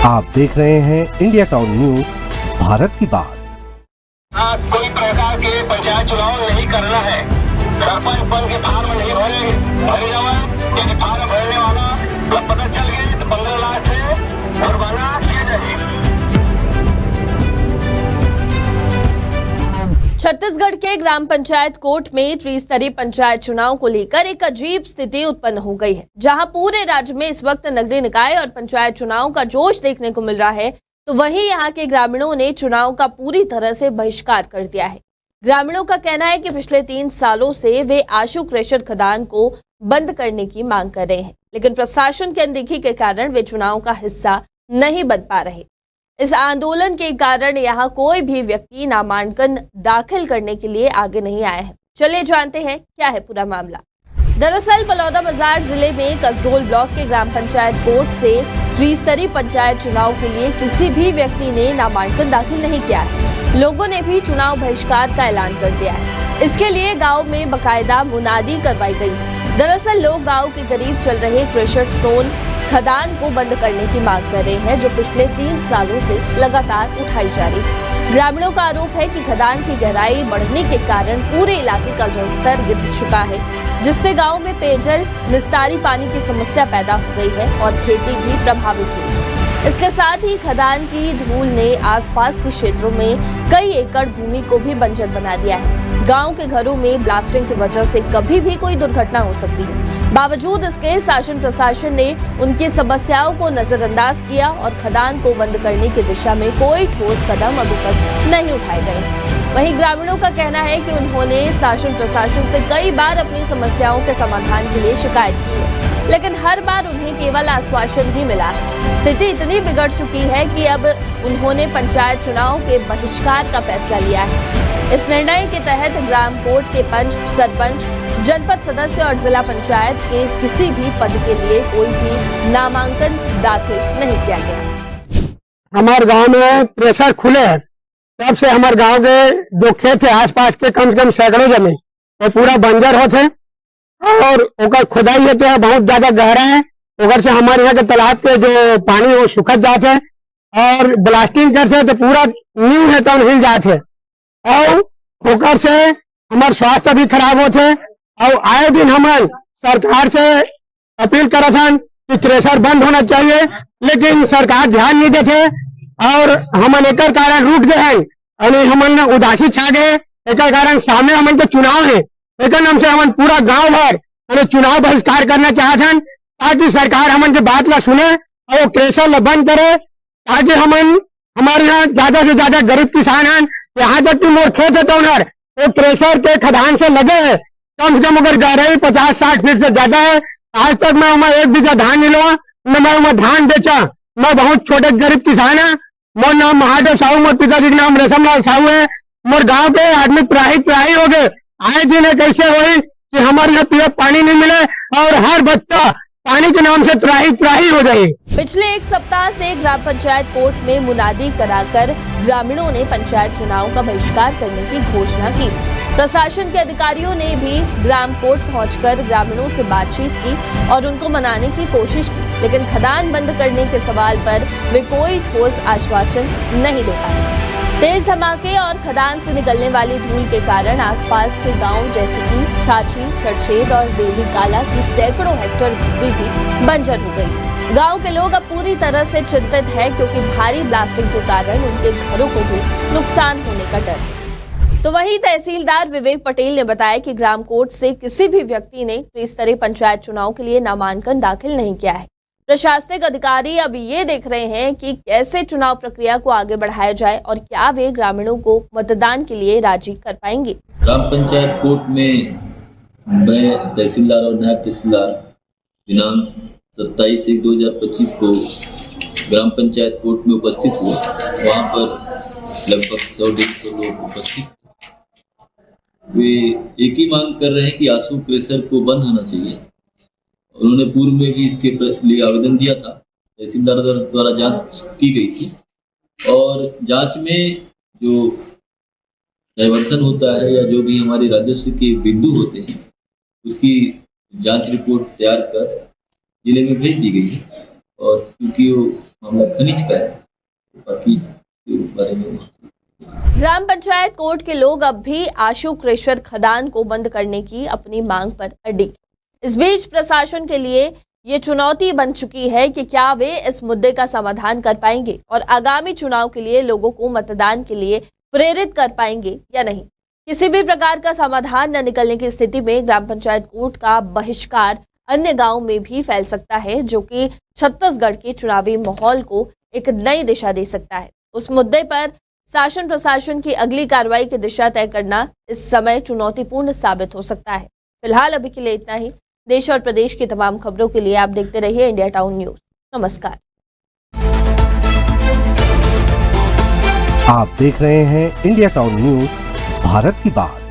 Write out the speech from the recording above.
आप देख रहे हैं इंडिया टाउन न्यूज, भारत की बात। कोई प्रकार के पंचायत चुनाव नहीं करना है। सरपंच पद के फार्म नहीं भरे जाए, यदि फार्म भरने वाला पता चल गया तो 15 लाख से जुर्माना किया जाए। छत्तीसगढ़ के ग्राम पंचायत कोट में त्रिस्तरीय पंचायत चुनाव को लेकर एक अजीब स्थिति उत्पन्न हो गई है। जहां पूरे राज्य में इस वक्त नगरीय निकाय और पंचायत चुनाव का जोश देखने को मिल रहा है, तो वहीं यहां के ग्रामीणों ने चुनाव का पूरी तरह से बहिष्कार कर दिया है। ग्रामीणों का कहना है कि पिछले 3 सालों से वे आशु क्रेशर खदान को बंद करने की मांग कर रहे हैं, लेकिन प्रशासन की अनदेखी के कारण वे चुनाव का हिस्सा नहीं बन पा रहे। इस आंदोलन के कारण यहाँ कोई भी व्यक्ति नामांकन दाखिल करने के लिए आगे नहीं आया है। चलिए जानते हैं क्या है पूरा मामला। दरअसल बलौदाबाजार जिले में कसडोल ब्लॉक के ग्राम पंचायत कोट से त्रिस्तरीय पंचायत चुनाव के लिए किसी भी व्यक्ति ने नामांकन दाखिल नहीं किया है। लोगों ने भी चुनाव बहिष्कार का ऐलान कर दिया है। इसके लिए गाँव में बाकायदा मुनादी करवाई गई है। दरअसल लोग गाँव के करीब चल रहे क्रेशर स्टोन खदान को बंद करने की मांग कर रहे हैं, जो पिछले 3 सालों से लगातार उठाई जा रही है। ग्रामीणों का आरोप है कि खदान की गहराई बढ़ने के कारण पूरे इलाके का जलस्तर गिर चुका है, जिससे गांव में पेयजल निस्तारी पानी की समस्या पैदा हो गई है और खेती भी प्रभावित हुई है। इसके साथ ही खदान की धूल ने आसपास के क्षेत्रों में कई एकड़ भूमि को भी बंजर बना दिया है। गांव के घरों में ब्लास्टिंग की वजह से कभी भी कोई दुर्घटना हो सकती है। बावजूद इसके शासन प्रशासन ने उनकी समस्याओं को नजरअंदाज किया और खदान को बंद करने की दिशा में कोई ठोस कदम अभी तक नहीं उठाए गए हैं। वहीं ग्रामीणों का कहना है कि उन्होंने शासन प्रशासन से कई बार अपनी समस्याओं के समाधान के लिए शिकायत की है, लेकिन हर बार उन्हें केवल आश्वासन ही मिला है। स्थिति इतनी बिगड़ चुकी है कि अब उन्होंने पंचायत चुनाव के बहिष्कार का फैसला लिया है। इस निर्णय के तहत ग्राम कोट के पंच, सरपंच, जनपद सदस्य और जिला पंचायत के किसी भी पद के लिए कोई भी नामांकन दाखिल नहीं किया गया। हमारे गांव में प्रेशर खुले तब से हमारे गांव के जो खेत है आसपास के कम से कम सैकड़ों जमीन और पूरा बंजर होते और ओकर खुदाई होते है बहुत ज्यादा गहरा है। ओकर से हमारे यहाँ के तालाब के जो पानी वो सुखत जाते है और ब्लास्टिंग करते तो पूरा नींव है तो हिल जाते और ओकर से हमारे स्वास्थ्य भी खराब होते और आए दिन हमारे सरकार से अपील करथन कि थ्रेसर बंद होना चाहिए, लेकिन सरकार ध्यान नहीं देते और हमन एक कारण रुक गए हैं और हमन उदासी छा गए। एक कारण सामने हमन के चुनाव है, एक नाम से हमन पूरा गांव भर चुनाव बहिष्कार करना चाहते हैं ताकि सरकार हमन के बात ला सुने और क्रेशर ला बंद करे, ताकि हमन हमारे यहाँ ज्यादा से ज्यादा गरीब किसान हैं। यहाँ तक कि मोर खेत है तो वो क्रेशर के खदान से लगे है, कम से कम अगर गहराई 50-60 फीट से ज्यादा है। आज तक मैं वहाँ 1 बीघा धान नहीं लुआ, न मैं वहाँ धान बेचा। मैं बहुत छोटे गरीब किसान है। मोर नाम महादेव साहू, मोर पिताजी का नाम रेशमलाल साहू है। मोर गांव के आदमी त्राही हो गए। आए दिन कैसे हुई कि हमारे यहाँ पिए पानी नहीं मिले और हर बच्चा पानी के नाम से त्राही हो गई। पिछले 1 सप्ताह से ग्राम पंचायत कोट में मुनादी कराकर ग्रामीणों ने पंचायत चुनाव का बहिष्कार करने की घोषणा की थी। प्रशासन के अधिकारियों ने भी ग्राम कोट पहुंचकर ग्रामीणों से बातचीत की और उनको मनाने की कोशिश की, लेकिन खदान बंद करने के सवाल पर वे कोई ठोस आश्वासन नहीं दे पाए। तेज धमाके और खदान से निकलने वाली धूल के कारण आसपास के गांव जैसे कि छाछी, छड़छेद और देवी काला की सैकड़ों हेक्टेयर भूमि भी बंजर हो गई। गांव के लोग अब पूरी तरह से चिंतित हैं, क्योंकि भारी ब्लास्टिंग के कारण उनके घरों को भी नुकसान होने का डर है। तो वहीं तहसीलदार विवेक पटेल ने बताया कि ग्राम कोट से किसी भी व्यक्ति ने त्रिस्तरीय पंचायत चुनाव के लिए नामांकन दाखिल नहीं किया है। प्रशासनिक अधिकारी अब ये देख रहे हैं कि कैसे चुनाव प्रक्रिया को आगे बढ़ाया जाए और क्या वे ग्रामीणों को मतदान के लिए राजी कर पाएंगे। ग्राम पंचायत कोट में मैं तहसीलदार और नायब तहसीलदार दिनांक 27/1/2025 को ग्राम पंचायत कोट में उपस्थित हुए। वहाँ पर लगभग 100-150 लोग उपस्थित थे। वे एक ही मांग कर रहे हैं कि आशु क्रेशर को बंद होना चाहिए। उन्होंने पूर्व में भी इसके लिए आवेदन दिया था। तहसीलदार द्वारा जांच की गई थी और जांच में जो डाइवर्सन होता है या जो भी हमारे राजस्व के बिंदु होते हैं उसकी जांच रिपोर्ट तैयार कर जिले में भेज दी गई है और क्योंकि वो मामला खनिज का है, बाकी के बारे में ग्राम पंचायत कोट के लोग अब भी आशुक्रेश्वर खदान को बंद करने की अपनी मांग पर अडिग। इस बीच प्रशासन के लिए ये चुनौती बन चुकी है कि क्या वे इस मुद्दे का समाधान कर पाएंगे और आगामी चुनाव के लिए लोगों को मतदान के लिए प्रेरित कर पाएंगे या नहीं। किसी भी प्रकार का समाधान न निकलने की स्थिति में ग्राम पंचायत कोट का बहिष्कार अन्य गांव में भी फैल सकता है, जो कि छत्तीसगढ़ के चुनावी माहौल को एक नई दिशा दे सकता है। उस मुद्दे पर शासन प्रशासन की अगली कार्रवाई की दिशा तय करना इस समय चुनौतीपूर्ण साबित हो सकता है। फिलहाल अभी के लिए इतना ही। देश और प्रदेश की तमाम खबरों के लिए आप देखते रहिए इंडिया टाउन न्यूज। नमस्कार। आप देख रहे हैं इंडिया टाउन न्यूज, भारत की बात।